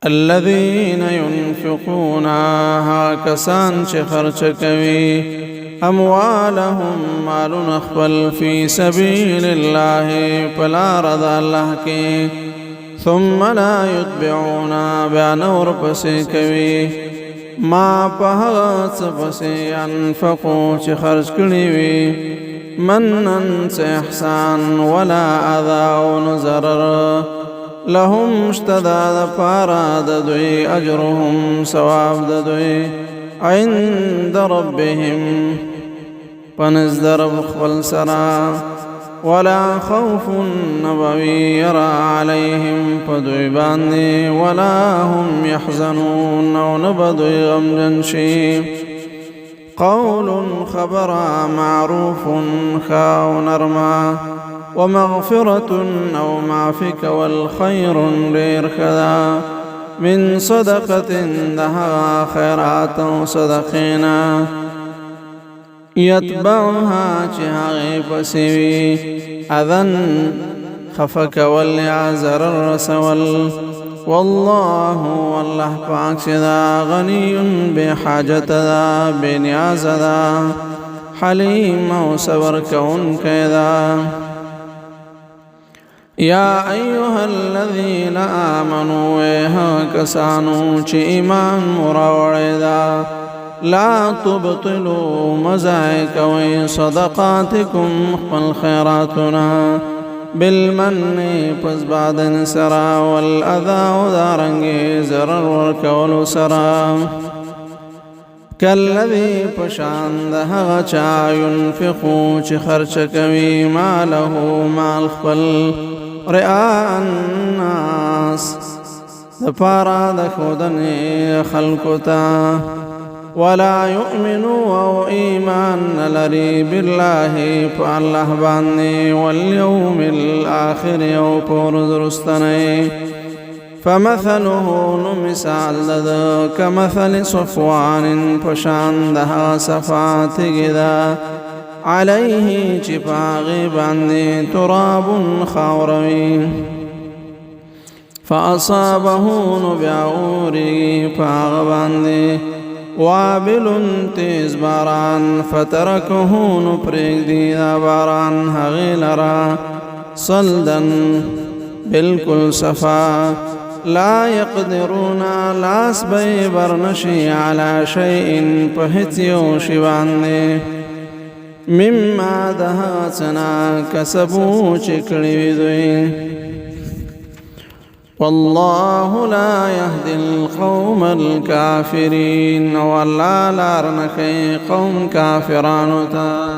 الذين ينفقون هاكسان خرچ کوي اموالهم مالون خپل في سبيل الله فلا رضا الله کی ثم لا يتبعون بانور پسې کوي ما پهغت پسې انفقوا چې خرج کړي وي منن احسان ولا اذى ونزرر لهم اشتداد پارا دوی اجرهم ثواب دوی عند ربهم پنز رب خپل سرا ولا خوف نبوي يرى عليهم پدوی باندې ولا هم يحزنون او نبدوی غمجن شي قول خبر معروف خاو نرما ومغفرة أو معفك والخير غير كذا من صدقة دها خيرات صدقينا يتبعها چهاغي پسوي أذن خفك والعزر الرسول والله والله پاک سدا غني بحاجة ذا بنياز ذا حليم وصبر كون كذا يا أيها الذين آمنوا كسانوا چه ایمان مراوڑدا لا تبطلوا مزائك وصدقاتكم والخيراتنا بالمن پس بعد نسرا والأذى ودارنگي زرر ورکول سرا كالذي پشان دهغ چا ينفقو چه خرچ کوي ماله مال خپل رئاء الناس دپارا دخودن خلقتا ولا يؤمنوا او ایمان لري بالله فالله باني واليوم الآخر او پورز رستني فمثله نمثال لد كمثل صفوان پشان دها صفات گدا عليه چپاغي باندې تراب خاوروي فأصابه نبعوري پاغ باندې وابل تیز باران فتركه نپریگ دیدا باران هغیلرا صلدن بالکل صفا لا يقدرون لاس بي برنشي على شيء پهتيو شبانده مما دهاتنا كسبو چکڑی دوی والله لا يهدي القوم الكافرين والله لارنكي قوم كافرانتا